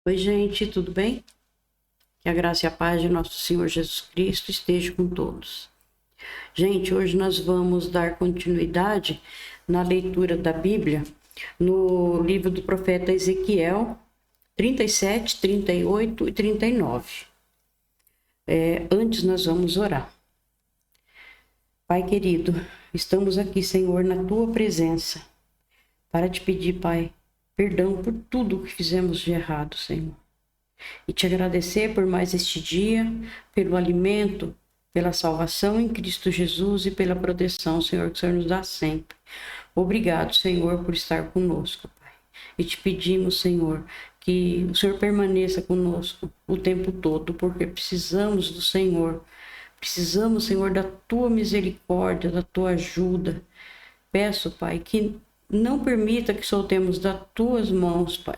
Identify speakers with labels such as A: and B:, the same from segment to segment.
A: Oi, gente, tudo bem? Que a graça e a paz de nosso Senhor Jesus Cristo esteja com todos. Gente, hoje nós vamos dar continuidade na leitura da Bíblia no livro do profeta Ezequiel 37, 38 e 39. Antes nós vamos orar. Pai querido, estamos aqui, Senhor, na tua presença para te pedir, Pai, perdão por tudo que fizemos de errado, Senhor. E te agradecer por mais este dia, pelo alimento, pela salvação em Cristo Jesus e pela proteção, Senhor, que o Senhor nos dá sempre. Obrigado, Senhor, por estar conosco, Pai. E te pedimos, Senhor, que o Senhor permaneça conosco o tempo todo, porque precisamos do Senhor. Precisamos, Senhor, da tua misericórdia, da tua ajuda. Peço, Pai, que não permita que soltemos das tuas mãos, Pai.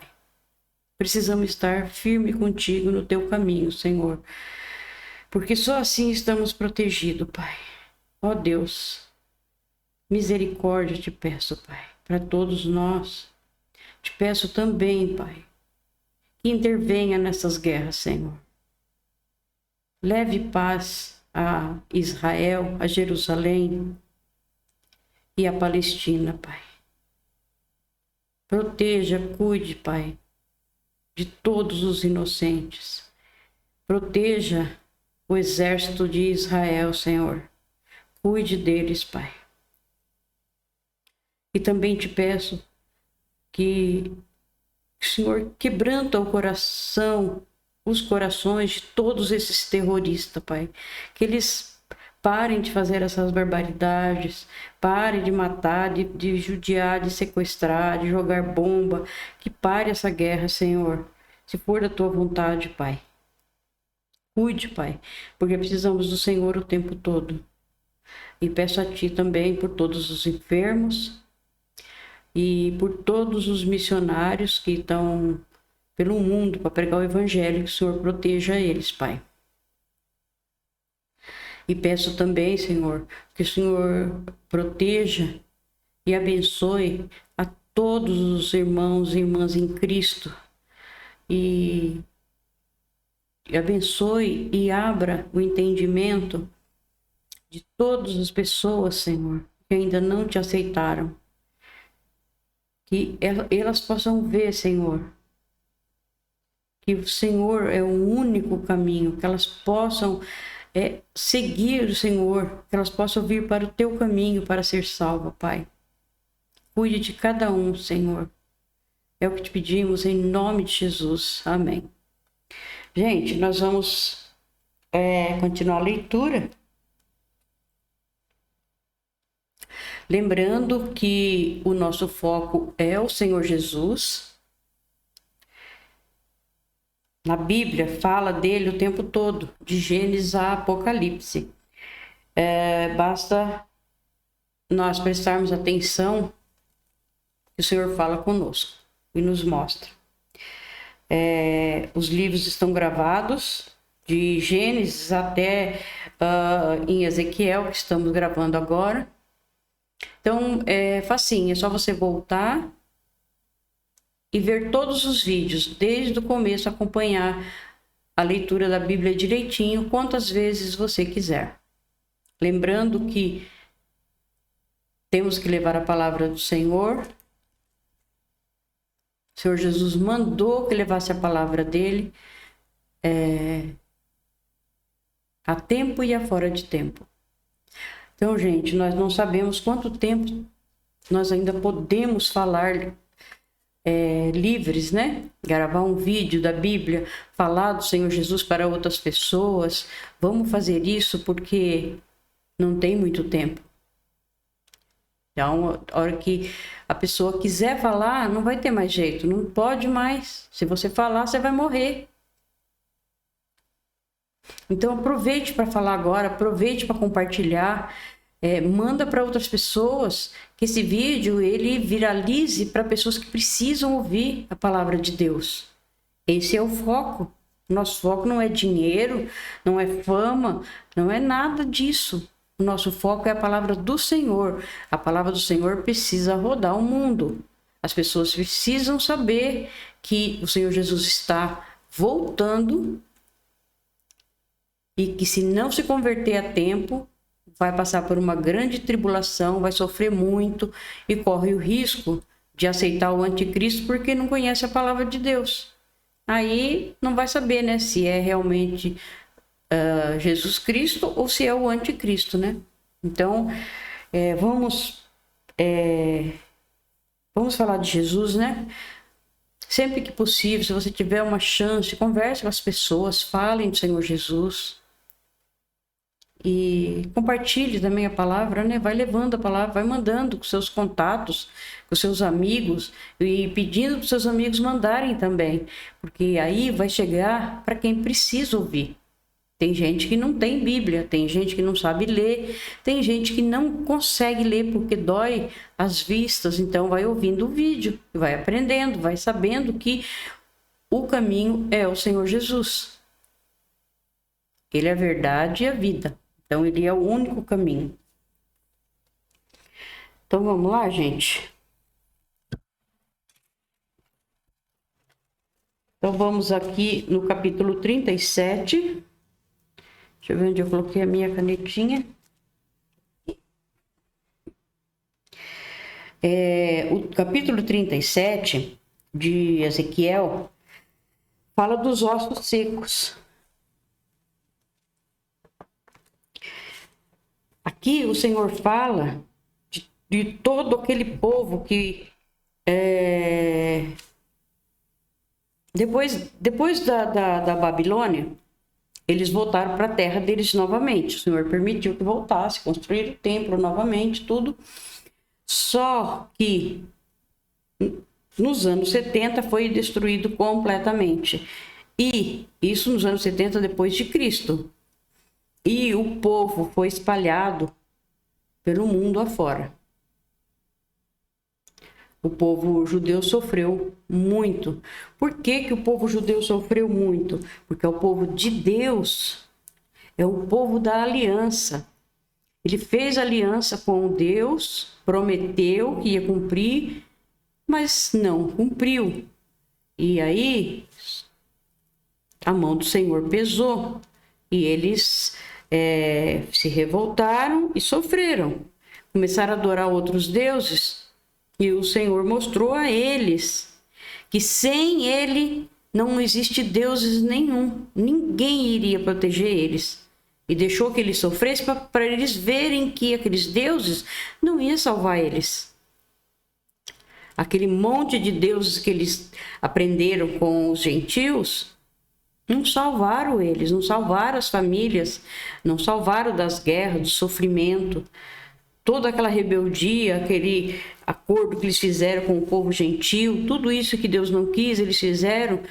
A: Precisamos estar firme contigo no teu caminho, Senhor. Porque só assim estamos protegidos, Pai. Ó Deus, misericórdia te peço, Pai, para todos nós. Te peço também, Pai, que intervenha nessas guerras, Senhor. Leve paz a Israel, a Jerusalém e a Palestina, Pai. Proteja, cuide, Pai, de todos os inocentes. Proteja o exército de Israel, Senhor. Cuide deles, Pai. E também te peço que o Senhor quebranta os corações de todos esses terroristas, Pai. Que eles parem de fazer essas barbaridades, parem de matar, de judiar, de sequestrar, de jogar bomba. Que pare essa guerra, Senhor, se for da tua vontade, Pai. Cuide, Pai, porque precisamos do Senhor o tempo todo. E peço a Ti também por todos os enfermos e por todos os missionários que estão pelo mundo para pregar o Evangelho, que o Senhor proteja eles, Pai. E peço também, Senhor, que o Senhor proteja e abençoe a todos os irmãos e irmãs em Cristo. E abençoe e abra o entendimento de todas as pessoas, Senhor, que ainda não te aceitaram. Que elas possam ver, Senhor, que o Senhor é o único caminho, que elas possam seguir o Senhor, que elas possam vir para o teu caminho para ser salva, Pai. Cuide de cada um, Senhor. É o que te pedimos em nome de Jesus. Amém. Gente, nós vamos continuar a leitura. Lembrando que o nosso foco é o Senhor Jesus. Na Bíblia fala dele o tempo todo, de Gênesis a Apocalipse. Basta nós prestarmos atenção que o Senhor fala conosco e nos mostra. Os livros estão gravados de Gênesis até em Ezequiel, que estamos gravando agora. Então, é facinho, é só você voltar e ver todos os vídeos, desde o começo, acompanhar a leitura da Bíblia direitinho, quantas vezes você quiser. Lembrando que temos que levar a palavra do Senhor. O Senhor Jesus mandou que levasse a palavra dele a tempo e a fora de tempo. Então, gente, nós não sabemos quanto tempo nós ainda podemos falar livres, né? Gravar um vídeo da Bíblia, falar do Senhor Jesus para outras pessoas. Vamos fazer isso porque não tem muito tempo. Então, a hora que a pessoa quiser falar, não vai ter mais jeito, não pode mais. Se você falar, você vai morrer. Então, aproveite para falar agora, aproveite para compartilhar, manda para outras pessoas, que esse vídeo ele viralize para pessoas que precisam ouvir a palavra de Deus. Esse é o foco. Nosso foco não é dinheiro, não é fama, não é nada disso. O nosso foco é a palavra do Senhor. A palavra do Senhor precisa rodar o mundo. As pessoas precisam saber que o Senhor Jesus está voltando e que, se não se converter a tempo, vai passar por uma grande tribulação, vai sofrer muito e corre o risco de aceitar o anticristo porque não conhece a palavra de Deus. Aí não vai saber, né, se é realmente Jesus Cristo ou se é o anticristo, né? Então, vamos falar de Jesus, né? Sempre que possível, se você tiver uma chance, converse com as pessoas, falem do Senhor Jesus. E compartilhe também a palavra, né? Vai levando a palavra, vai mandando com seus contatos, com seus amigos, e pedindo para os seus amigos mandarem também, porque aí vai chegar para quem precisa ouvir. Tem gente que não tem Bíblia, tem gente que não sabe ler, tem gente que não consegue ler porque dói as vistas, então vai ouvindo o vídeo, vai aprendendo, vai sabendo que o caminho é o Senhor Jesus. Ele é a verdade e a vida. Então, ele é o único caminho. Então, vamos lá, gente? Então, vamos aqui no capítulo 37. Deixa eu ver onde eu coloquei a minha canetinha. O capítulo 37 de Ezequiel fala dos ossos secos. Aqui o Senhor fala de todo aquele povo que depois da Babilônia, eles voltaram para a terra deles novamente. O Senhor permitiu que voltasse, construíram o templo novamente, tudo. Só que nos anos 70 foi destruído completamente. E isso nos anos 70 depois de Cristo. E o povo foi espalhado pelo mundo afora. O povo judeu sofreu muito. Por que o povo judeu sofreu muito? Porque é o povo de Deus, é o povo da aliança. Ele fez aliança com Deus, prometeu que ia cumprir, mas não cumpriu. E aí, a mão do Senhor pesou e eles se revoltaram e sofreram. Começaram a adorar outros deuses e o Senhor mostrou a eles que sem Ele não existe deuses nenhum. Ninguém iria proteger eles. E deixou que eles sofressem para eles verem que aqueles deuses não iam salvar eles. Aquele monte de deuses que eles aprenderam com os gentios não salvaram eles, não salvaram as famílias, não salvaram das guerras, do sofrimento. Toda aquela rebeldia, aquele acordo que eles fizeram com o povo gentio, tudo isso que Deus não quis, eles fizeram.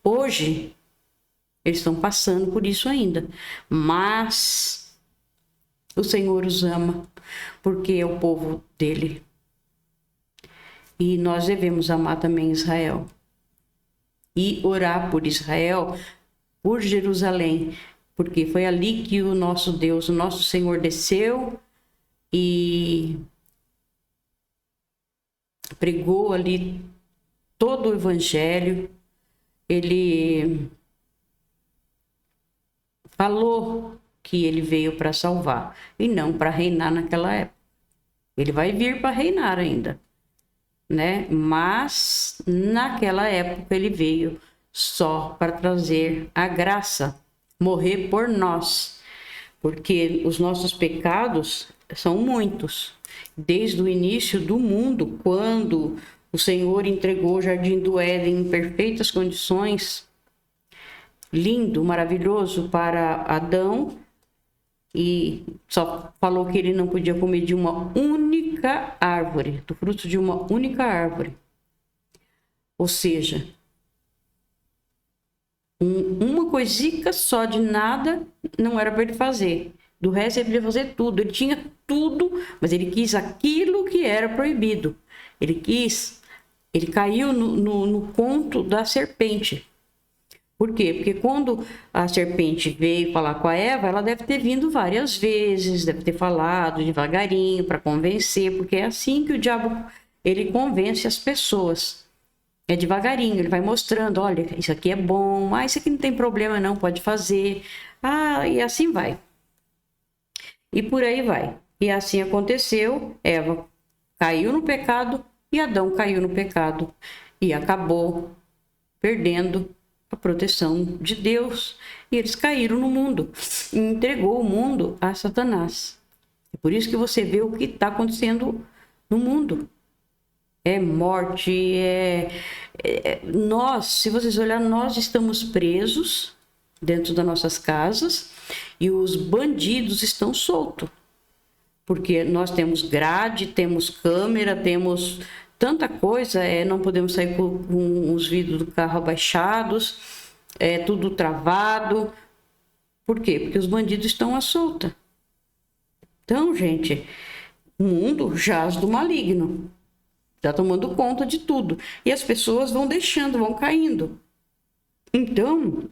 A: Hoje, eles estão passando por isso ainda. Mas o Senhor os ama, porque é o povo dele. E nós devemos amar também Israel. E orar por Israel, por Jerusalém, porque foi ali que o nosso Deus, o nosso Senhor desceu e pregou ali todo o evangelho. Ele falou que ele veio para salvar e não para reinar naquela época. Ele vai vir para reinar ainda, né? Mas naquela época ele veio só para trazer a graça, morrer por nós, porque os nossos pecados são muitos. Desde o início do mundo, quando o Senhor entregou o Jardim do Éden em perfeitas condições, lindo, maravilhoso para Adão, e só falou que ele não podia comer de uma única árvore, do fruto de uma única árvore. Ou seja, uma coisica só de nada não era para ele fazer. Do resto ele podia fazer tudo. Ele tinha tudo, mas ele quis aquilo que era proibido. Ele caiu no conto da serpente. Por quê? Porque quando a serpente veio falar com a Eva, ela deve ter vindo várias vezes, deve ter falado devagarinho para convencer, porque é assim que o diabo ele convence as pessoas. É devagarinho, ele vai mostrando, olha, isso aqui é bom, isso aqui não tem problema não, pode fazer. E assim vai. E por aí vai. E assim aconteceu, Eva caiu no pecado e Adão caiu no pecado. E acabou perdendo a proteção de Deus. E eles caíram no mundo. E entregou o mundo a Satanás. É por isso que você vê o que está acontecendo no mundo. É morte, nós, se vocês olharem, nós estamos presos dentro das nossas casas e os bandidos estão soltos. Porque nós temos grade, temos câmera, temos tanta coisa, não podemos sair com os vidros do carro abaixados, tudo travado. Por quê? Porque os bandidos estão à solta. Então, gente, o mundo jaz do maligno. Está tomando conta de tudo. E as pessoas vão deixando, vão caindo. Então,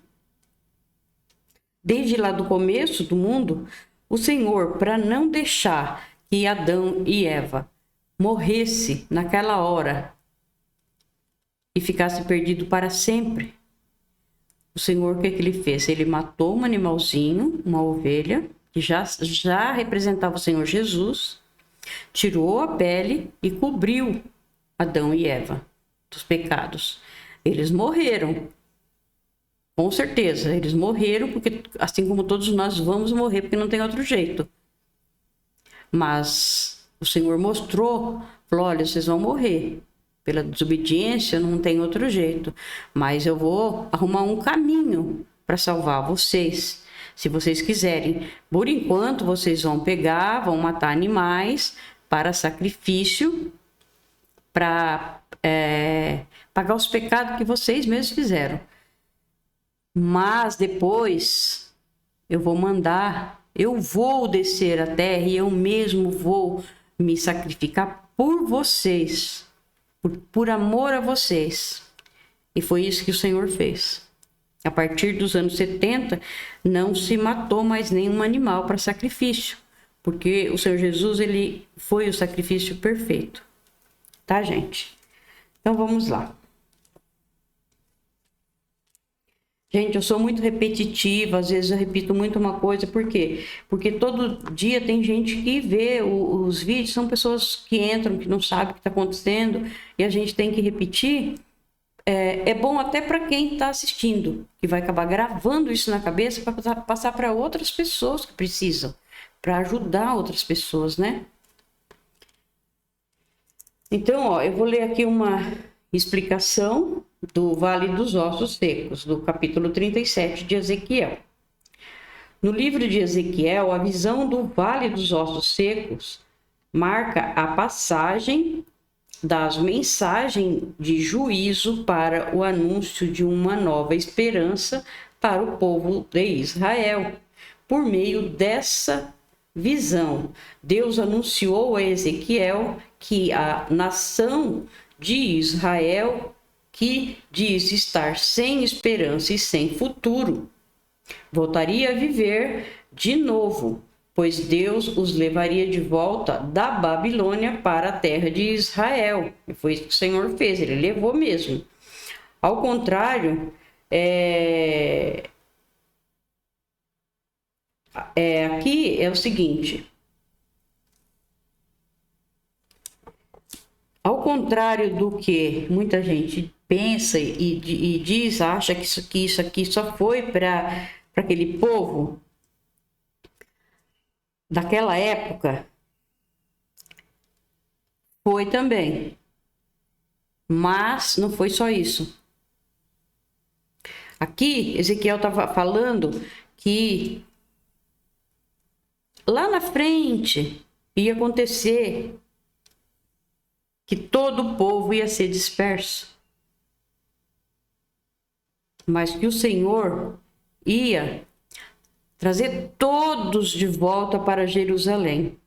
A: desde lá do começo do mundo, o Senhor, para não deixar que Adão e Eva morresse naquela hora e ficasse perdido para sempre, o Senhor, o que ele fez? Ele matou um animalzinho, uma ovelha, que já representava o Senhor Jesus, tirou a pele e cobriu Adão e Eva dos pecados. Eles morreram. Com certeza, eles morreram, porque assim como todos nós vamos morrer, porque não tem outro jeito. Mas o Senhor mostrou, falou, olha, vocês vão morrer. Pela desobediência, não tem outro jeito. Mas eu vou arrumar um caminho para salvar vocês, se vocês quiserem. Por enquanto, vocês vão matar animais para sacrifício, para pagar os pecados que vocês mesmos fizeram. Mas depois eu vou descer à terra e eu mesmo vou me sacrificar por vocês, por amor a vocês. E foi isso que o Senhor fez. A partir dos anos 70, não se matou mais nenhum animal para sacrifício, porque o Senhor Jesus, ele foi o sacrifício perfeito. Tá, gente? Então, vamos lá. Gente, eu sou muito repetitiva, às vezes eu repito muito uma coisa, por quê? Porque todo dia tem gente que vê os vídeos, são pessoas que entram, que não sabem o que está acontecendo, e a gente tem que repetir. É bom até para quem está assistindo, que vai acabar gravando isso na cabeça para passar para outras pessoas que precisam, para ajudar outras pessoas, né? Então, eu vou ler aqui uma explicação do Vale dos Ossos Secos, do capítulo 37 de Ezequiel. No livro de Ezequiel, a visão do Vale dos Ossos Secos marca a passagem das mensagens de juízo para o anúncio de uma nova esperança para o povo de Israel. Por meio dessa visão, Deus anunciou a Ezequiel que a nação de Israel, que diz estar sem esperança e sem futuro, voltaria a viver de novo, pois Deus os levaria de volta da Babilônia para a terra de Israel. E foi isso que o Senhor fez, ele levou mesmo. Ao contrário, aqui é o seguinte. Ao contrário do que muita gente pensa e diz, acha que isso aqui só foi para aquele povo daquela época, foi também. Mas não foi só isso. Aqui, Ezequiel estava falando que lá na frente ia acontecer que todo o povo ia ser disperso, mas que o Senhor ia trazer todos de volta para Jerusalém,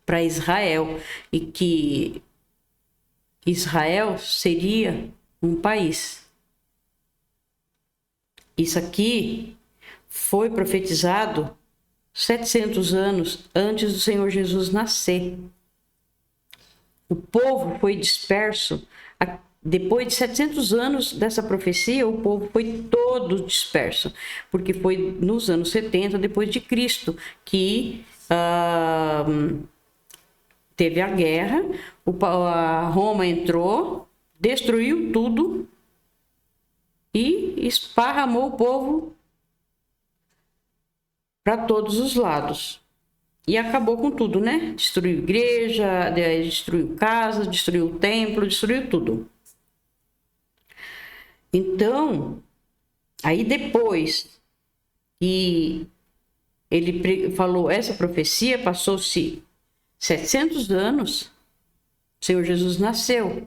A: para Israel, e que Israel seria um país. Isso aqui foi profetizado 700 anos antes do Senhor Jesus nascer. o povo foi disperso. Depois de 700 anos dessa profecia, o povo foi todo disperso, porque foi nos anos 70 depois de Cristo que teve a guerra, a Roma entrou, destruiu tudo e esparramou o povo para todos os lados. E acabou com tudo, né? Destruiu igreja, destruiu casas, destruiu o templo, destruiu tudo. Então, aí depois que ele falou essa profecia, passou-se 700 anos, o Senhor Jesus nasceu.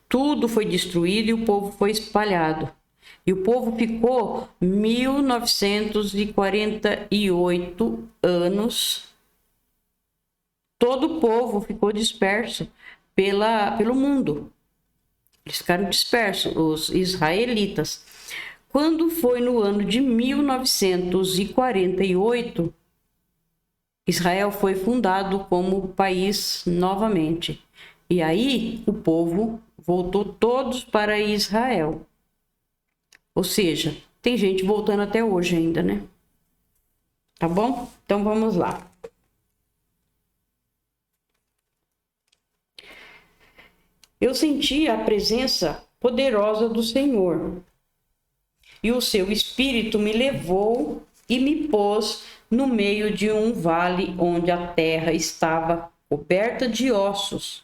A: Tudo foi destruído e o povo foi espalhado. E o povo ficou 1948 anos. Todo o povo ficou disperso pelo mundo. Eles ficaram dispersos, os israelitas. Quando foi no ano de 1948, Israel foi fundado como país novamente. E aí o povo voltou todos para Israel. Ou seja, tem gente voltando até hoje ainda, né? Tá bom? Então vamos lá. Eu senti a presença poderosa do Senhor. E o seu espírito me levou e me pôs no meio de um vale onde a terra estava coberta de ossos.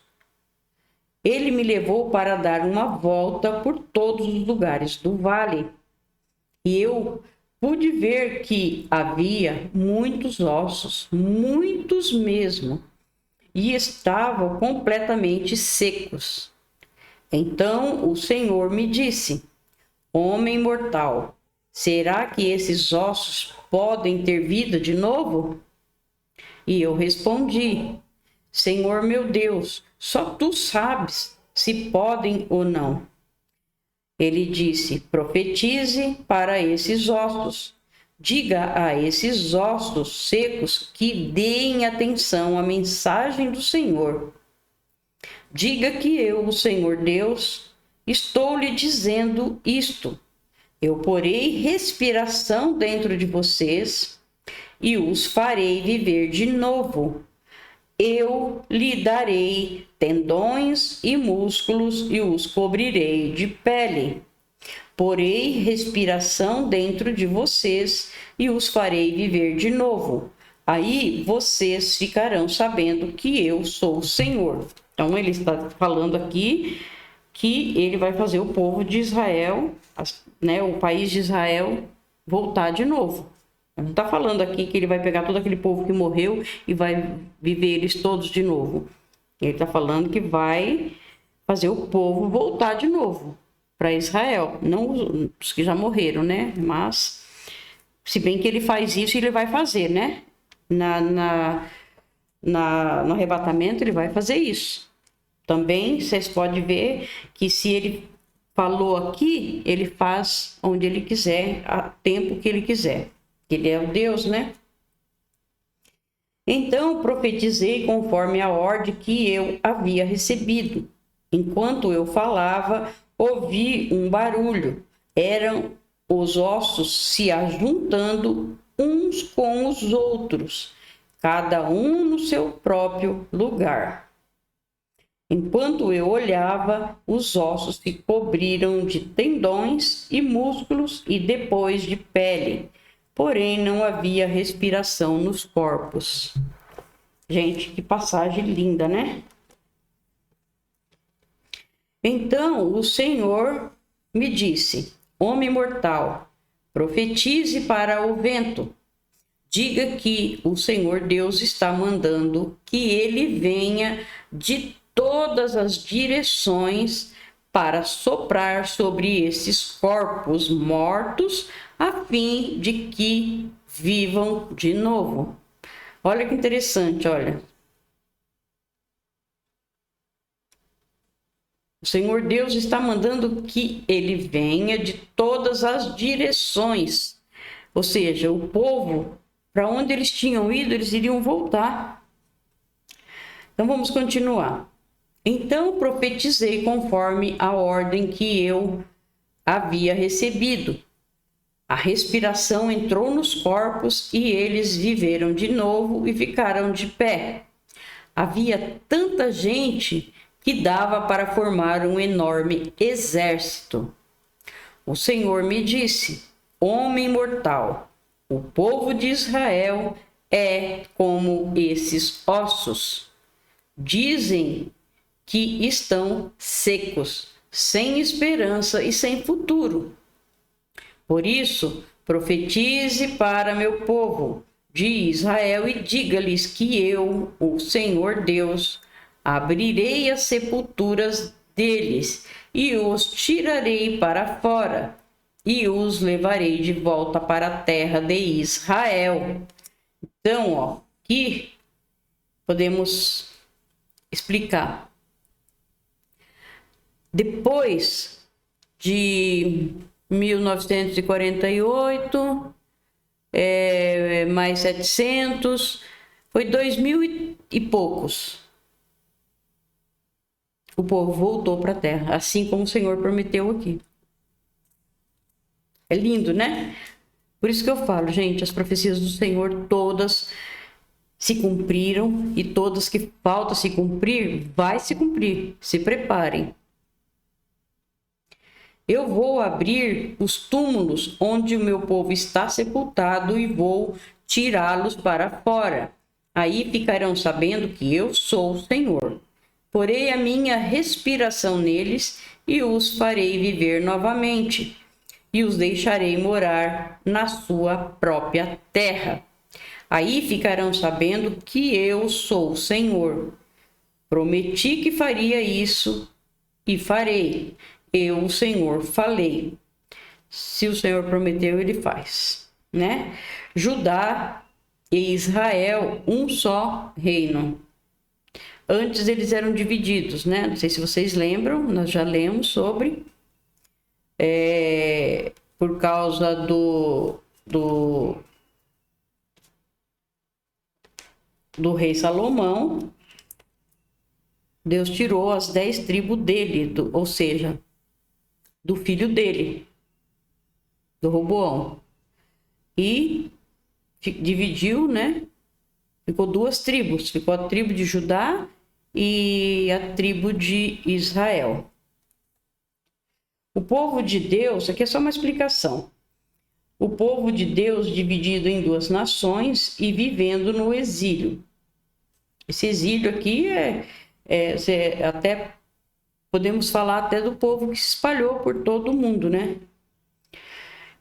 A: Ele me levou para dar uma volta por todos os lugares do vale. E eu pude ver que havia muitos ossos, muitos mesmo, e estavam completamente secos. Então o Senhor me disse: Homem mortal, será que esses ossos podem ter vida de novo? E eu respondi: Senhor meu Deus, só tu sabes se podem ou não. Ele disse: Profetize para esses ossos. Diga a esses ossos secos que deem atenção à mensagem do Senhor. Diga que eu, o Senhor Deus, estou lhe dizendo isto. Eu porei respiração dentro de vocês e os farei viver de novo. Eu lhe darei tendões e músculos e os cobrirei de pele. Porei respiração dentro de vocês e os farei viver de novo. Aí vocês ficarão sabendo que eu sou o Senhor. Então ele está falando aqui que ele vai fazer o povo de Israel, né, o país de Israel, voltar de novo. Não está falando aqui que ele vai pegar todo aquele povo que morreu e vai viver eles todos de novo. Ele está falando que vai fazer o povo voltar de novo para Israel. Não os que já morreram, né? Mas, se bem que ele faz isso, ele vai fazer, né? No arrebatamento, ele vai fazer isso. Também, vocês podem ver que se ele falou aqui, ele faz onde ele quiser, a tempo que ele quiser. Ele é o Deus, né? Então profetizei conforme a ordem que eu havia recebido. Enquanto eu falava, ouvi um barulho. Eram os ossos se ajuntando uns com os outros, cada um no seu próprio lugar. Enquanto eu olhava, os ossos se cobriram de tendões e músculos e depois de pele. Porém, não havia respiração nos corpos. Gente, que passagem linda, né? Então o Senhor me disse: Homem mortal, profetize para o vento. Diga que o Senhor Deus está mandando que ele venha de todas as direções para soprar sobre esses corpos mortos, a fim de que vivam de novo. Olha que interessante, olha. O Senhor Deus está mandando que ele venha de todas as direções. Ou seja, o povo, para onde eles tinham ido, eles iriam voltar. Então vamos continuar. Então profetizei conforme a ordem que eu havia recebido. A respiração entrou nos corpos e eles viveram de novo e ficaram de pé. Havia tanta gente que dava para formar um enorme exército. O Senhor me disse: homem mortal, o povo de Israel é como esses ossos. Dizem que estão secos, sem esperança e sem futuro. Por isso, profetize para meu povo de Israel e diga-lhes que eu, o Senhor Deus, abrirei as sepulturas deles e os tirarei para fora e os levarei de volta para a terra de Israel. Então, aqui podemos explicar. Depois de 1948, mais 700, foi 2000 e poucos. O povo voltou para a terra, assim como o Senhor prometeu aqui. É lindo, né? Por isso que eu falo, gente, as profecias do Senhor todas se cumpriram e todas que faltam se cumprir, vai se cumprir. Se preparem. Eu vou abrir os túmulos onde o meu povo está sepultado e vou tirá-los para fora. Aí ficarão sabendo que eu sou o Senhor. Porei a minha respiração neles e os farei viver novamente, e os deixarei morar na sua própria terra. Aí ficarão sabendo que eu sou o Senhor. Prometi que faria isso e farei. Eu, o Senhor, falei. Se o Senhor prometeu, ele faz, né? Judá e Israel, um só reino. Antes eles eram divididos, né? Não sei se vocês lembram, nós já lemos sobre. Por causa do rei Salomão, Deus tirou as 10 tribos dele, ou seja, do filho dele, do Roboão. E dividiu, né? Ficou 2 tribos. Ficou a tribo de Judá e a tribo de Israel. O povo de Deus, aqui é só uma explicação. O povo de Deus dividido em 2 nações e vivendo no exílio. Esse exílio aqui até podemos falar até do povo que se espalhou por todo o mundo, né?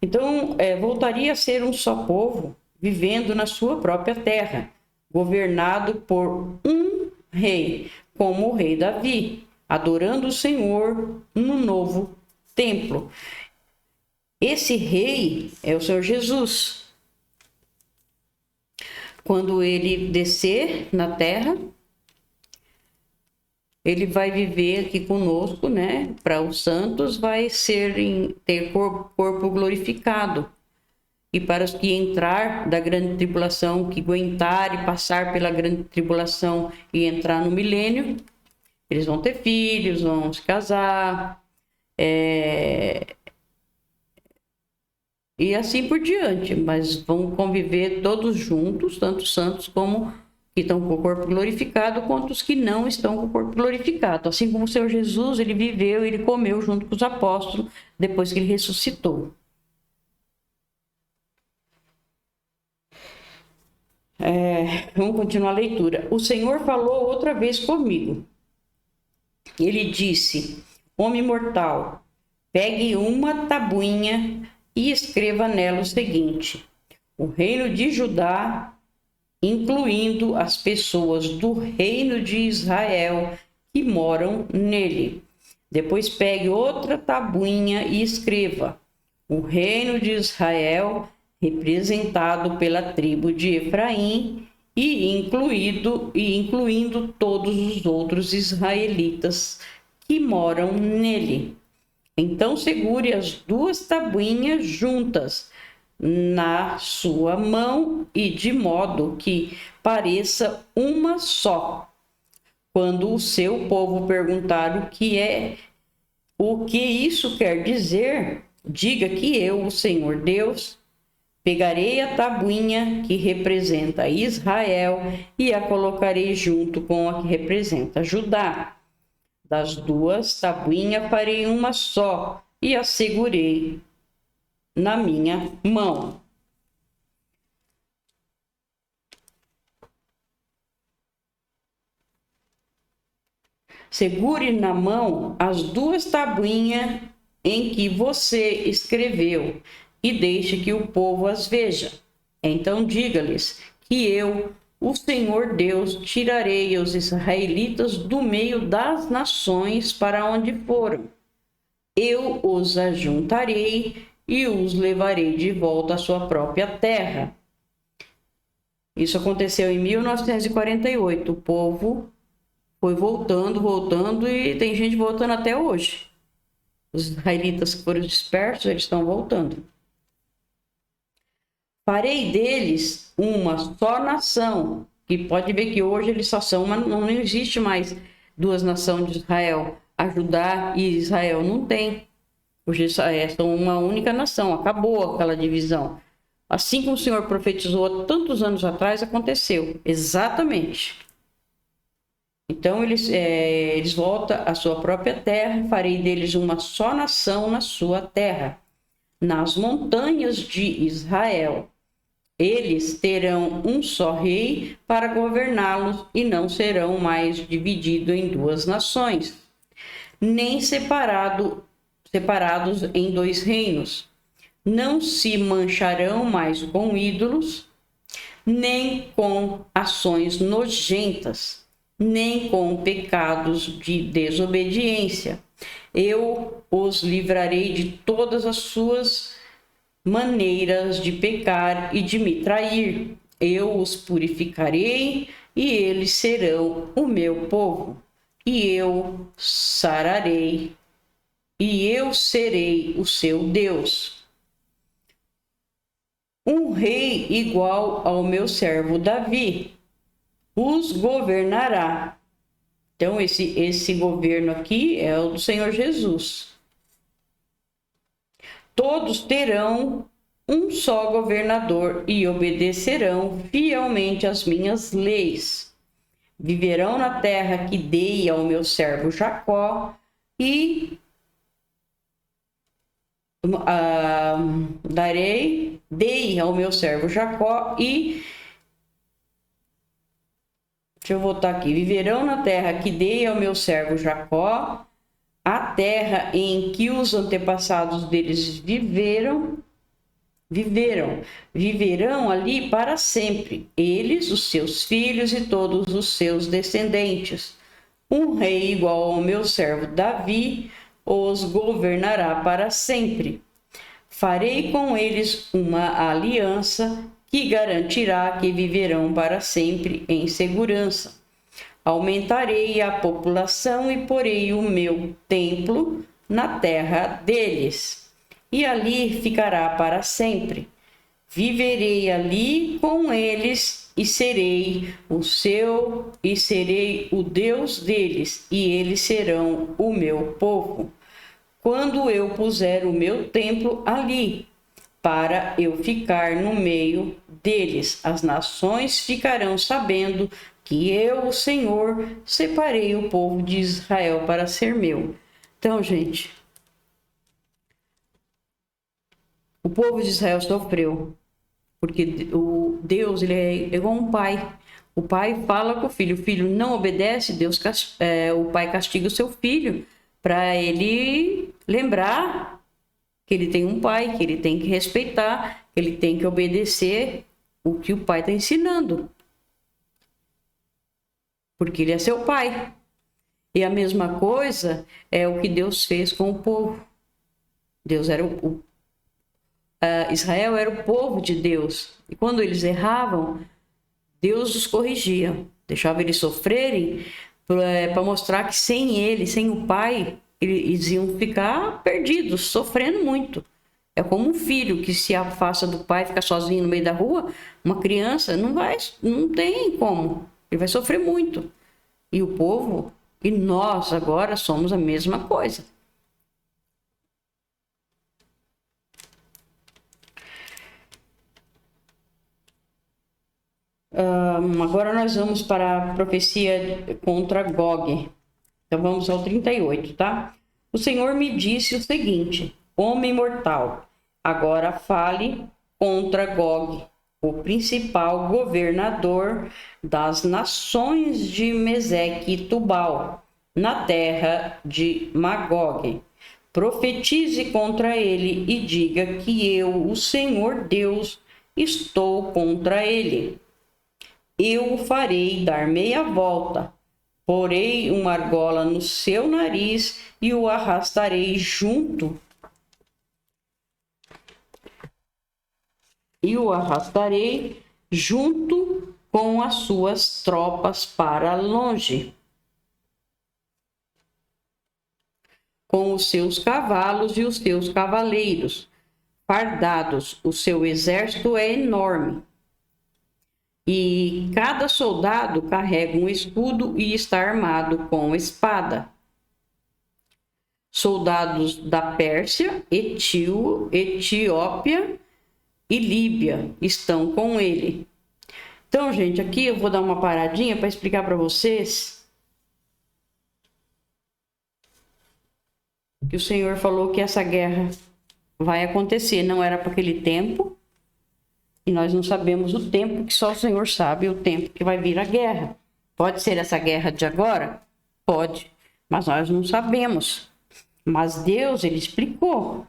A: Então, voltaria a ser um só povo, vivendo na sua própria terra, governado por um rei, como o rei Davi, adorando o Senhor no novo templo. Esse rei é o Senhor Jesus. Quando ele descer na terra, ele vai viver aqui conosco, né? Para os santos vai ter corpo glorificado. E para os que entrar da grande tribulação, que aguentar e passar pela grande tribulação e entrar no milênio, eles vão ter filhos, vão se casar, e assim por diante, mas vão conviver todos juntos, tanto os santos como que estão com o corpo glorificado, quanto os que não estão com o corpo glorificado. Assim como o Senhor Jesus, ele viveu, ele comeu junto com os apóstolos, depois que ele ressuscitou. Vamos continuar a leitura. O Senhor falou outra vez comigo. Ele disse: homem mortal, pegue uma tabuinha e escreva nela o seguinte: o reino de Judá, incluindo as pessoas do reino de Israel que moram nele. Depois pegue outra tabuinha e escreva: o reino de Israel, representado pela tribo de Efraim e incluindo todos os outros israelitas que moram nele. Então segure as 2 tabuinhas juntas na sua mão e de modo que pareça uma só. Quando o seu povo perguntar o que isso quer dizer, diga que eu, o Senhor Deus, pegarei a tabuinha que representa Israel e a colocarei junto com a que representa Judá. Das duas tabuinhas farei uma só e a segurei na minha mão. Segure na mão as duas tabuinhas em que você escreveu e deixe que o povo as veja. Então diga-lhes que eu, o Senhor Deus, tirarei os israelitas do meio das nações para onde foram. Eu os ajuntarei e os levarei de volta à sua própria terra. Isso aconteceu em 1948. O povo foi voltando e tem gente voltando até hoje. Os israelitas que foram dispersos, eles estão voltando. Farei deles uma só nação, que pode ver que hoje eles só são uma, não existe mais duas nações de Israel. A Judá e Israel não tem. Hoje são uma única nação, acabou aquela divisão. Assim como o Senhor profetizou há tantos anos atrás, aconteceu, exatamente. Então eles voltam à sua própria terra, farei deles uma só nação na sua terra, nas montanhas de Israel. Eles terão um só rei para governá-los e não serão mais divididos em duas nações, nem separados em dois reinos. Não se mancharão mais com ídolos, nem com ações nojentas, nem com pecados de desobediência. Eu os livrarei de todas as suas maneiras de pecar e de me trair. Eu os purificarei e eles serão o meu povo. E eu sararei, e eu serei o seu Deus. Um rei igual ao meu servo Davi os governará. Então, esse governo aqui é o do Senhor Jesus. Todos terão um só governador e obedecerão fielmente às minhas leis. Viverão na terra que dei ao meu servo Jacó e dei ao meu servo Jacó e deixa eu voltar aqui. Viverão na terra que dei ao meu servo Jacó, a terra em que os antepassados deles viverão ali para sempre, eles, os seus filhos e todos os seus descendentes. Um rei igual ao meu servo Davi os governará para sempre. Farei com eles uma aliança que garantirá que viverão para sempre em segurança. Aumentarei a população e porei o meu templo na terra deles, e ali ficará para sempre. Viverei ali com eles e serei o Deus deles, e eles serão o meu povo. Quando eu puser o meu templo ali, para eu ficar no meio deles, as nações ficarão sabendo que eu, o Senhor, separei o povo de Israel para ser meu. Então, gente, o povo de Israel sofreu, porque o Deus, ele é igual um pai. O pai fala com o filho não obedece, o pai castiga o seu filho para ele lembrar que ele tem um pai, que ele tem que respeitar, que ele tem que obedecer o que o pai está ensinando. Porque ele é seu pai. E a mesma coisa é o que Deus fez com o povo. Israel era o povo de Deus. E quando eles erravam, Deus os corrigia. Deixava eles sofrerem para mostrar que sem ele, sem o pai, eles iam ficar perdidos, sofrendo muito. É como um filho que se afasta do pai, fica sozinho no meio da rua. Uma criança não tem como. Ele vai sofrer muito. e o povo, e nós agora somos a mesma coisa. Agora nós vamos para a profecia contra Gog. Então vamos ao 38, tá? O Senhor me disse o seguinte: homem mortal, agora fale contra Gog, o principal governador das nações de Meseque e Tubal, na terra de Magog. Profetize contra ele e diga que eu, o Senhor Deus, estou contra ele. Eu o farei dar meia volta, porei uma argola no seu nariz e o arrastarei junto. Com as suas tropas para longe, com os seus cavalos e os seus cavaleiros fardados. O seu exército é enorme. E cada soldado carrega um escudo e está armado com espada. Soldados da Pérsia, Etiópia e Líbia estão com ele. Então, gente, aqui eu vou dar uma paradinha para explicar para vocês que o Senhor falou que essa guerra vai acontecer. Não era para aquele tempo. E nós não sabemos o tempo, que só o Senhor sabe o tempo que vai vir a guerra. Pode ser essa guerra de agora? Pode, mas nós não sabemos. Mas Deus, ele explicou.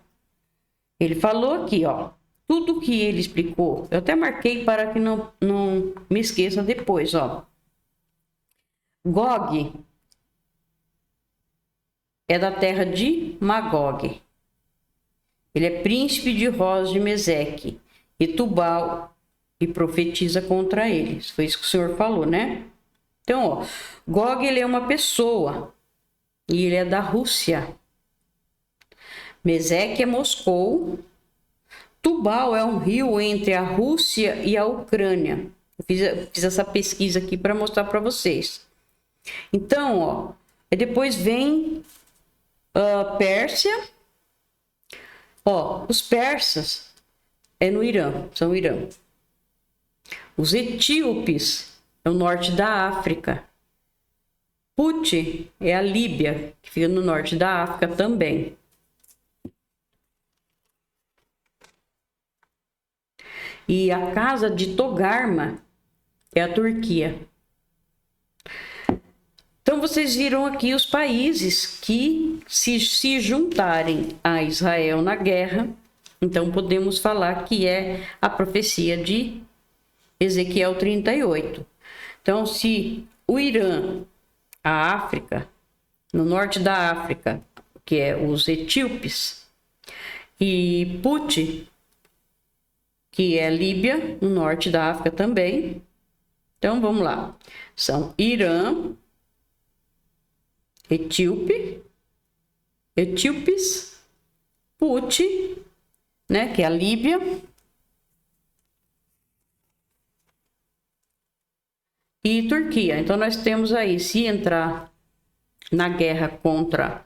A: Ele falou aqui, ó, tudo que ele explicou. Eu até marquei para que não me esqueça depois, ó. Gog é da terra de Magog. Ele é príncipe de Roz de Meseque e Tubal, e profetiza contra eles. Foi isso que o Senhor falou, né? Então, ó, Gog, ele é uma pessoa, e ele é da Rússia. Meseque é Moscou. Tubal é um rio entre a Rússia e a Ucrânia. Eu fiz essa pesquisa aqui para mostrar para vocês. Então, ó, depois vem Pérsia. Ó, os persas é no Irã, são o Irã. Os etíopes é o norte da África. Put é a Líbia, que fica no norte da África também. E a casa de Togarma é a Turquia. Então vocês viram aqui os países que se juntarem a Israel na guerra. Então podemos falar que é a profecia de Ezequiel 38. Então, se o Irã, a África, no norte da África, que é os etíopes, e Put, que é Líbia, no norte da África também. Então, vamos lá. São Irã, etíopes, Put, né, que é a Líbia, e Turquia. Então, nós temos aí, se entrar na guerra contra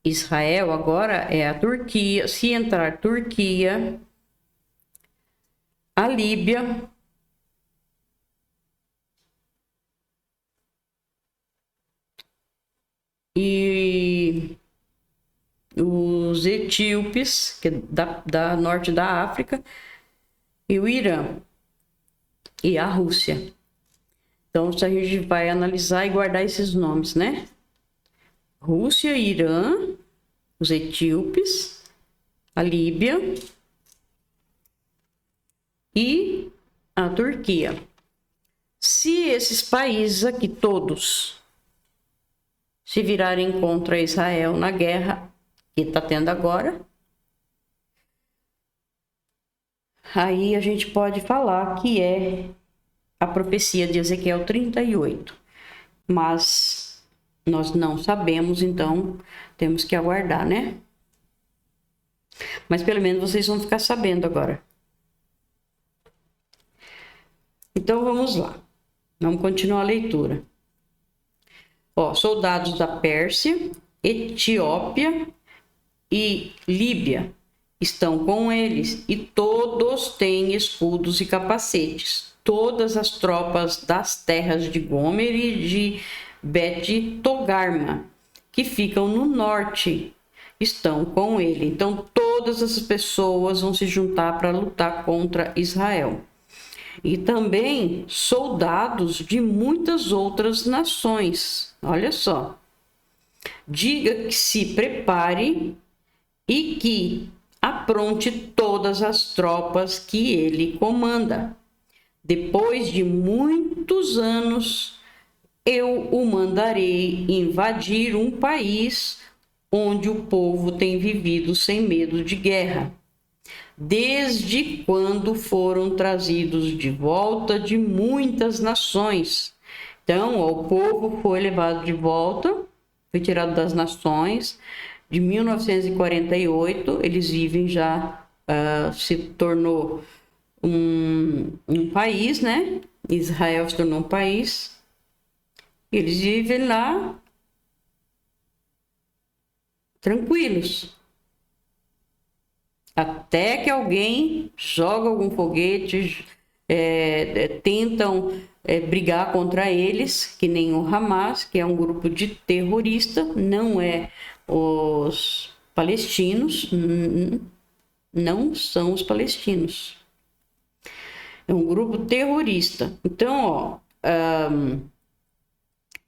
A: Israel, agora é a Turquia. Se entrar Turquia, a Líbia, e os etíopes, que é da norte da África, e o Irã, e a Rússia. Então, a gente vai analisar e guardar esses nomes, né? Rússia, Irã, os etíopes, a Líbia e a Turquia. Se esses países aqui todos se virarem contra Israel na guerra que está tendo agora, aí a gente pode falar que é a profecia de Ezequiel 38. Mas nós não sabemos, então temos que aguardar, né? Mas pelo menos vocês vão ficar sabendo agora. Então vamos lá. Vamos continuar a leitura. Ó, soldados da Pérsia, Etiópia e Líbia estão com eles, e todos têm escudos e capacetes. Todas as tropas das terras de Gomer e de Bet-Togarma, que ficam no norte, estão com ele. Então, todas as pessoas vão se juntar para lutar contra Israel. E também soldados de muitas outras nações. Olha só. Diga que se prepare e que apronte todas as tropas que ele comanda. Depois de muitos anos, eu o mandarei invadir um país onde o povo tem vivido sem medo de guerra, desde quando foram trazidos de volta de muitas nações. Então, o povo foi levado de volta, foi tirado das nações. De 1948, eles vivem já, se tornou um país, né? Israel se tornou um país. Eles vivem lá tranquilos. Até que alguém joga algum foguete, tentam brigar contra eles, que nem o Hamas, que é um grupo de terrorista, não é os palestinos, não são os palestinos. É um grupo terrorista. Então,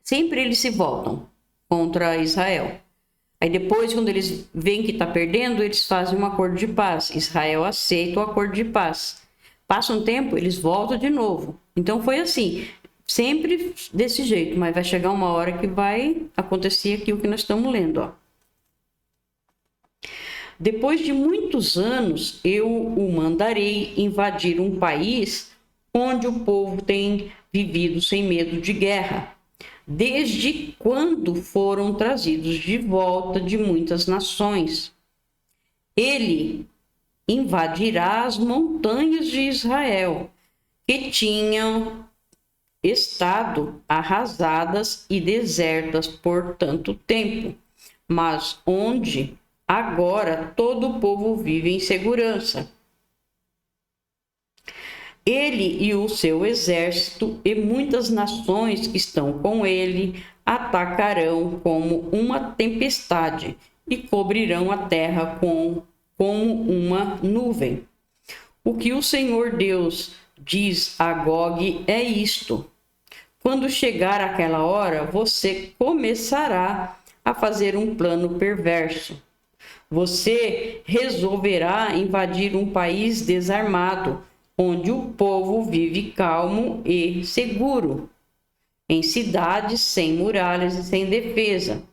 A: sempre eles se voltam contra Israel. Aí depois, quando eles veem que está perdendo, eles fazem um acordo de paz. Israel aceita o acordo de paz. Passa um tempo, eles voltam de novo. Então foi assim, sempre desse jeito, mas vai chegar uma hora que vai acontecer aqui o que nós estamos lendo, ó. Depois de muitos anos, eu o mandarei invadir um país onde o povo tem vivido sem medo de guerra, desde quando foram trazidos de volta de muitas nações. Ele invadirá as montanhas de Israel, que tinham estado arrasadas e desertas por tanto tempo, mas onde agora todo o povo vive em segurança. Ele e o seu exército e muitas nações que estão com ele atacarão como uma tempestade e cobrirão a terra como uma nuvem. O que o Senhor Deus diz a Gog é isto: quando chegar aquela hora, você começará a fazer um plano perverso. Você resolverá invadir um país desarmado, onde o povo vive calmo e seguro, em cidades sem muralhas e sem defesa.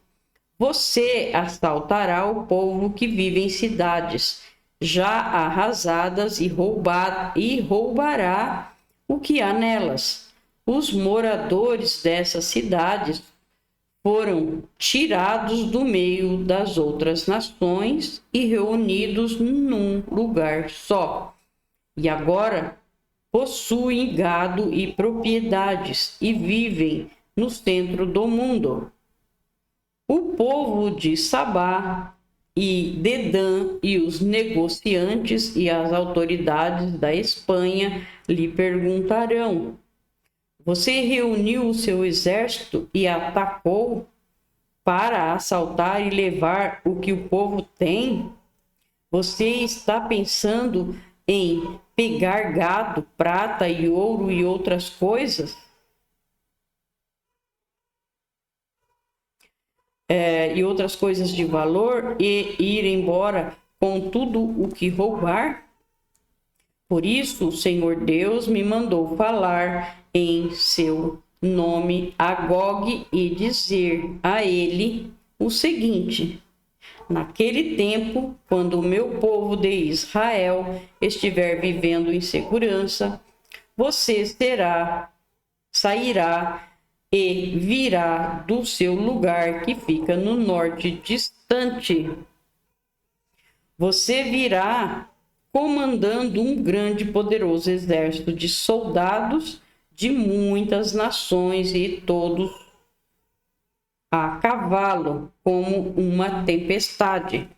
A: Você assaltará o povo que vive em cidades já arrasadas e roubará o que há nelas. Os moradores dessas cidades foram tirados do meio das outras nações e reunidos num lugar só. E agora possuem gado e propriedades e vivem no centro do mundo. O povo de Sabá e Dedã e os negociantes e as autoridades da Espanha lhe perguntarão: você reuniu o seu exército e atacou para assaltar e levar o que o povo tem? Você está pensando em pegar gado, prata e ouro e outras coisas? E outras coisas de valor e ir embora com tudo o que roubar? Por isso, o Senhor Deus me mandou falar em seu nome a Gog e dizer a ele o seguinte: naquele tempo, quando o meu povo de Israel estiver vivendo em segurança, você sairá e virá do seu lugar que fica no norte distante. Você virá comandando um grande e poderoso exército de soldados de muitas nações e todos a cavalo como uma tempestade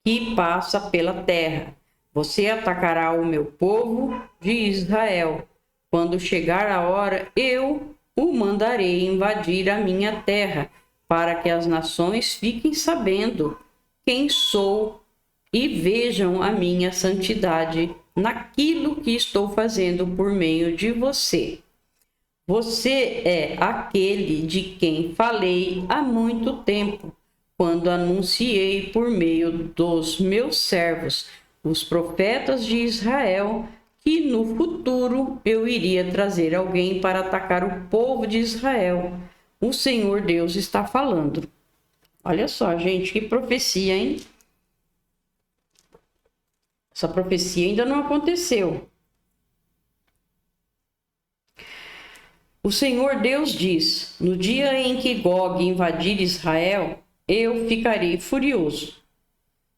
A: que passa pela terra. Você atacará o meu povo de Israel. Quando chegar a hora, eu o mandarei invadir a minha terra, para que as nações fiquem sabendo quem sou e vejam a minha santidade naquilo que estou fazendo por meio de você. Você é aquele de quem falei há muito tempo, quando anunciei por meio dos meus servos, os profetas de Israel, que no futuro eu iria trazer alguém para atacar o povo de Israel. O Senhor Deus está falando. Olha só, gente, que profecia, hein? Essa profecia ainda não aconteceu. O Senhor Deus diz: no dia em que Gog invadir Israel, eu ficarei furioso.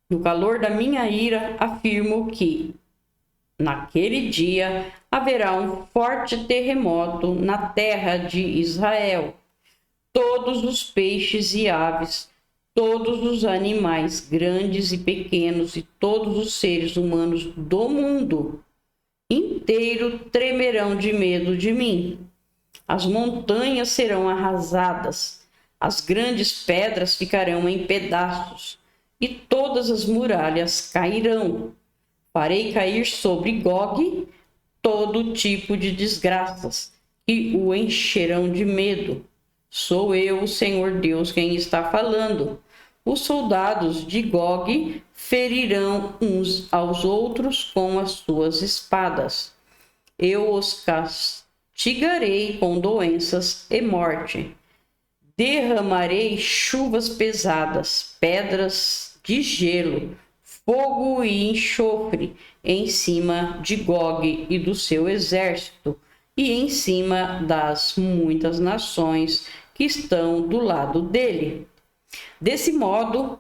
A: No calor da minha ira, afirmo que, naquele dia, haverá um forte terremoto na terra de Israel. Todos os peixes e aves, todos os animais grandes e pequenos e todos os seres humanos do mundo inteiro tremerão de medo de mim. As montanhas serão arrasadas, as grandes pedras ficarão em pedaços e todas as muralhas cairão. Farei cair sobre Gog todo tipo de desgraças e o encherão de medo. Sou eu, o Senhor Deus, quem está falando. Os soldados de Gog ferirão uns aos outros com as suas espadas. Eu os castigarei com doenças e morte. Derramarei chuvas pesadas, pedras de gelo, fogo e enxofre em cima de Gog e do seu exército, e em cima das muitas nações que estão do lado dele. Desse modo,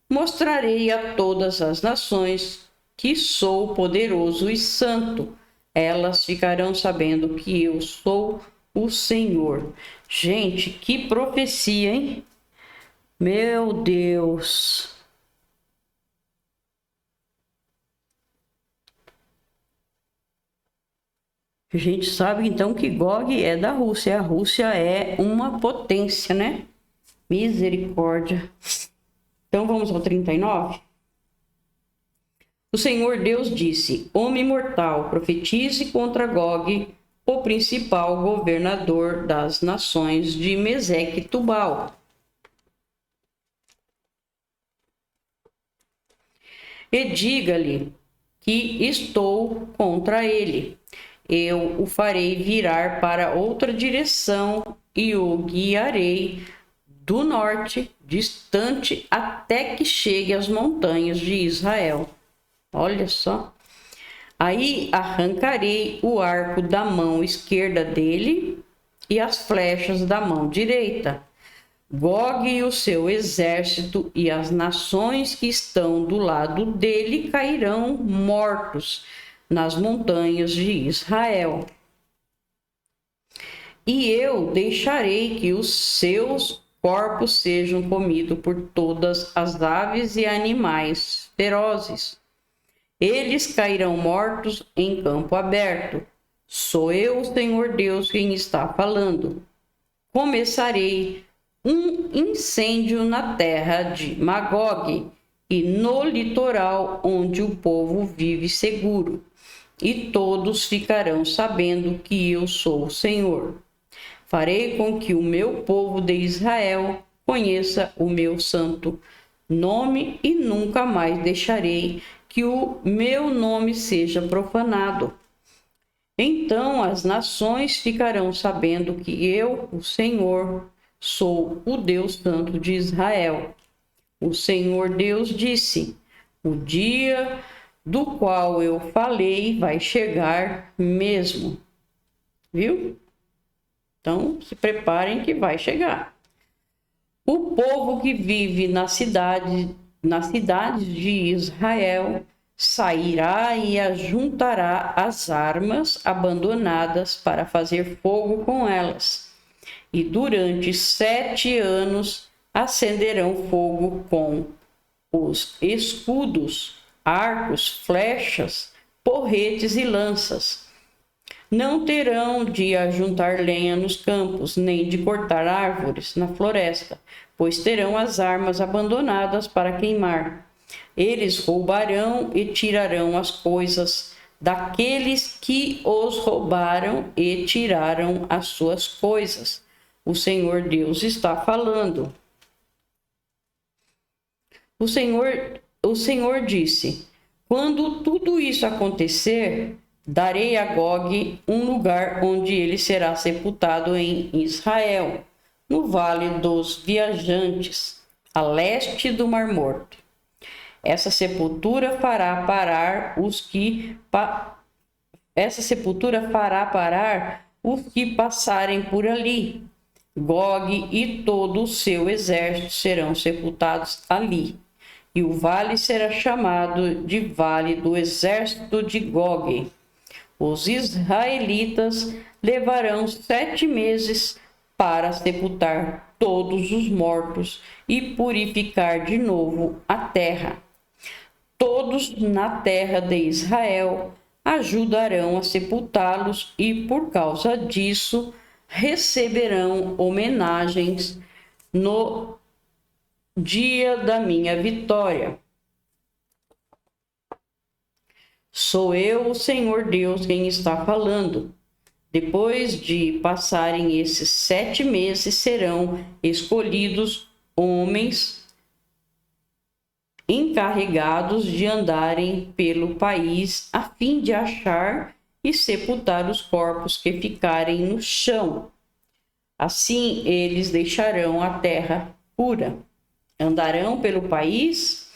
A: mostrarei a todas as nações que sou poderoso e santo. Elas ficarão sabendo que eu sou o Senhor. Gente, que profecia, hein? Meu Deus! A gente sabe então que Gog é da Rússia. A Rússia é uma potência, né? Misericórdia. Então vamos ao 39. O Senhor Deus disse: homem mortal, profetize contra Gog, o principal governador das nações de Meseque e Tubal. E diga-lhe que estou contra ele. Eu o farei virar para outra direção e o guiarei do norte, distante, até que chegue às montanhas de Israel. Olha só. Aí arrancarei o arco da mão esquerda dele e as flechas da mão direita. Gog e o seu exército e as nações que estão do lado dele cairão mortos nas montanhas de Israel. E eu deixarei que os seus corpos sejam comidos por todas as aves e animais ferozes. Eles cairão mortos em campo aberto. Sou eu, o Senhor Deus, quem está falando. Começarei um incêndio na terra de Magog e no litoral onde o povo vive seguro. E todos ficarão sabendo que eu sou o Senhor. Farei com que o meu povo de Israel conheça o meu santo nome e nunca mais deixarei que o meu nome seja profanado. Então as nações ficarão sabendo que eu, o Senhor, sou o Deus Santo de Israel. O Senhor Deus disse: o dia do qual eu falei vai chegar mesmo. Viu? Então, se preparem que vai chegar. O povo que vive nas cidades de Israel sairá e ajuntará as armas abandonadas para fazer fogo com elas. e durante 7 anos acenderão fogo com os escudos, arcos, flechas, porretes e lanças. Não terão de ajuntar lenha nos campos, nem de cortar árvores na floresta, pois terão as armas abandonadas para queimar. Eles roubarão e tirarão as coisas daqueles que os roubaram e tiraram as suas coisas. O Senhor Deus está falando. O Senhor disse: quando tudo isso acontecer, darei a Gog um lugar onde ele será sepultado em Israel, no Vale dos Viajantes, a leste do Mar Morto. Essa sepultura fará parar os que passarem por ali. Gog e todo o seu exército serão sepultados ali. E o vale será chamado de Vale do Exército de Gog. Os israelitas levarão 7 meses para sepultar todos os mortos e purificar de novo a terra. Todos na terra de Israel ajudarão a sepultá-los e, por causa disso, receberão homenagens no dia da minha vitória. Sou eu, o Senhor Deus, quem está falando. Depois de passarem esses 7 meses, serão escolhidos homens encarregados de andarem pelo país a fim de achar e sepultar os corpos que ficarem no chão. Assim eles deixarão a terra pura. Andarão pelo país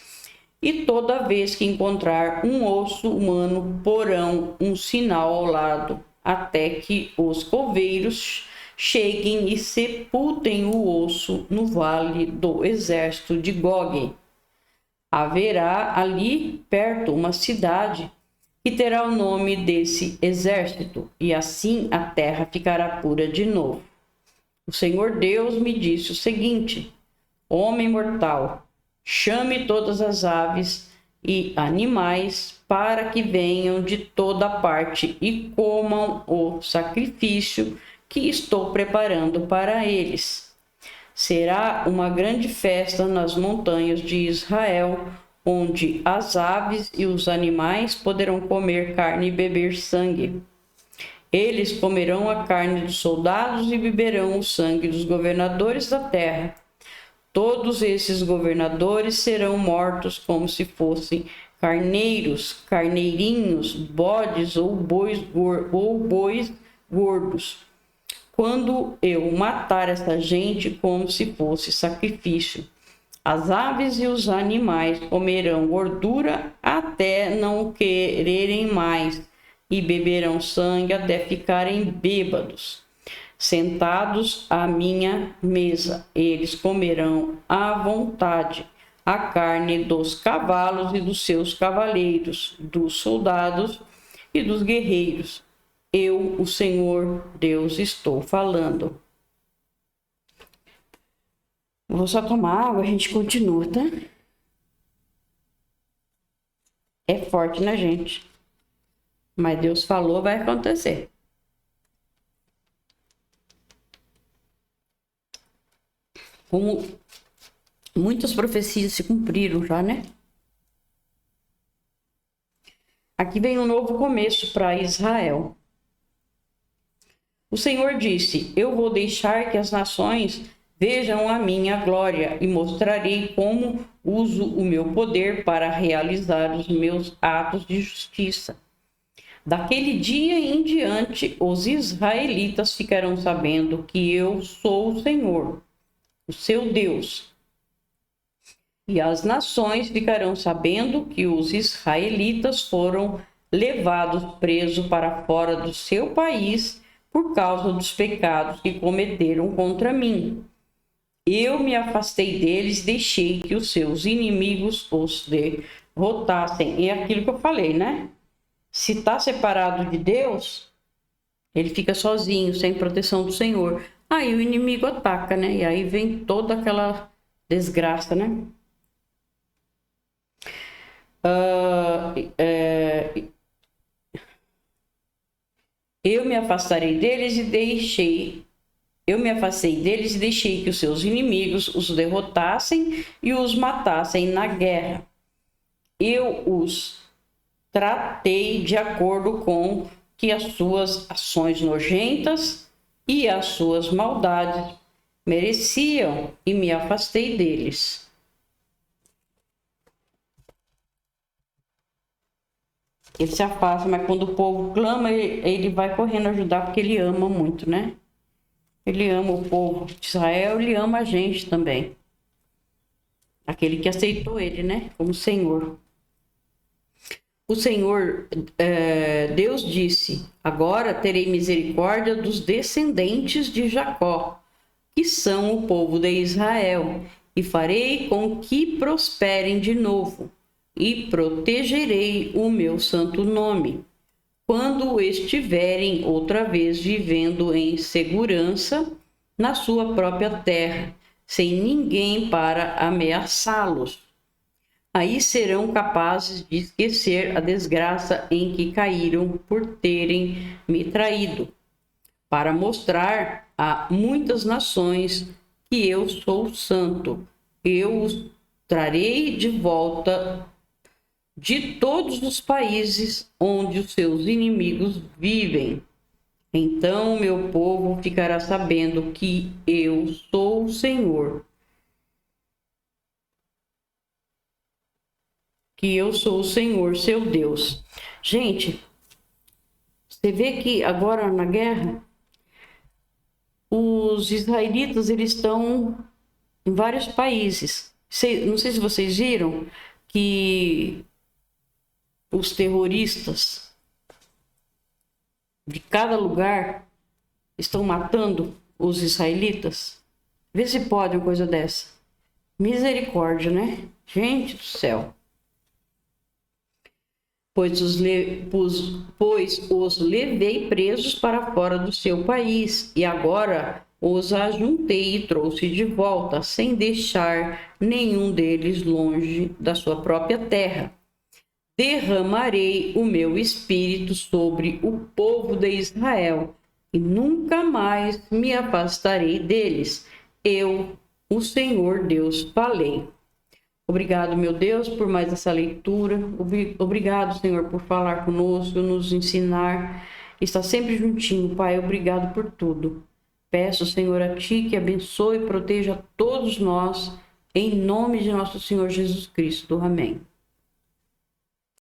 A: e toda vez que encontrar um osso humano, porão um sinal ao lado, até que os coveiros cheguem e sepultem o osso no vale do exército de Gog. Haverá ali perto uma cidade que terá o nome desse exército, e assim a terra ficará pura de novo. O Senhor Deus me disse o seguinte: homem mortal, chame todas as aves e animais para que venham de toda parte e comam o sacrifício que estou preparando para eles. Será uma grande festa nas montanhas de Israel, onde as aves e os animais poderão comer carne e beber sangue. Eles comerão a carne dos soldados e beberão o sangue dos governadores da terra. Todos esses governadores serão mortos como se fossem carneiros, carneirinhos, bodes ou bois gordos. Quando eu matar essa gente como se fosse sacrifício, as aves e os animais comerão gordura até não quererem mais e beberão sangue até ficarem bêbados. Sentados à minha mesa, eles comerão à vontade a carne dos cavalos e dos seus cavaleiros, dos soldados e dos guerreiros. Eu, o Senhor Deus, estou falando. Vou só tomar água, a gente continua, tá? É forte, né, gente? Mas Deus falou, vai acontecer. Como muitas profecias se cumpriram já, né? Aqui vem um novo começo para Israel. O Senhor disse: eu vou deixar que as nações vejam a minha glória e mostrarei como uso o meu poder para realizar os meus atos de justiça. Daquele dia em diante, os israelitas ficarão sabendo que eu sou o Senhor, o seu Deus. E as nações ficarão sabendo que os israelitas foram levados presos para fora do seu país por causa dos pecados que cometeram contra mim. Eu me afastei deles e deixei que os seus inimigos os derrotassem. É aquilo que eu falei, né? Se está separado de Deus, ele fica sozinho, sem proteção do Senhor. Aí o inimigo ataca, né? E aí vem toda aquela desgraça, né? Ah, eu me afastarei deles e deixei. Eu me afastei deles e deixei que os seus inimigos os derrotassem e os matassem na guerra. Eu os tratei de acordo com que as suas ações nojentas e as suas maldades mereciam e me afastei deles. Ele se afasta, mas quando o povo clama, ele vai correndo ajudar porque ele ama muito, né? Ele ama o povo de Israel, ele ama a gente também. Aquele que aceitou ele, né? Como Senhor. O Senhor, Deus disse: agora terei misericórdia dos descendentes de Jacó, que são o povo de Israel, e farei com que prosperem de novo, e protegerei o meu santo nome, quando estiverem outra vez vivendo em segurança na sua própria terra, sem ninguém para ameaçá-los. Aí serão capazes de esquecer a desgraça em que caíram por terem me traído, para mostrar a muitas nações que eu sou santo. Eu os trarei de volta de todos os países onde os seus inimigos vivem. Então meu povo ficará sabendo que eu sou o Senhor, que eu sou o Senhor, seu Deus. Gente, você vê que agora na guerra, os israelitas eles estão em vários países. Não sei se vocês viram que os terroristas de cada lugar estão matando os israelitas. Vê se pode uma coisa dessa. Misericórdia, né? Gente do céu. Pois os levei presos para fora do seu país, e agora os ajuntei e trouxe de volta, sem deixar nenhum deles longe da sua própria terra. Derramarei o meu espírito sobre o povo de Israel, e nunca mais me afastarei deles. Eu, o Senhor Deus, falei. Obrigado, meu Deus, por mais essa leitura. Obrigado, Senhor, por falar conosco, nos ensinar. Está sempre juntinho, Pai. Obrigado por tudo. Peço, Senhor, a Ti que abençoe e proteja todos nós, em nome de nosso Senhor Jesus Cristo. Amém.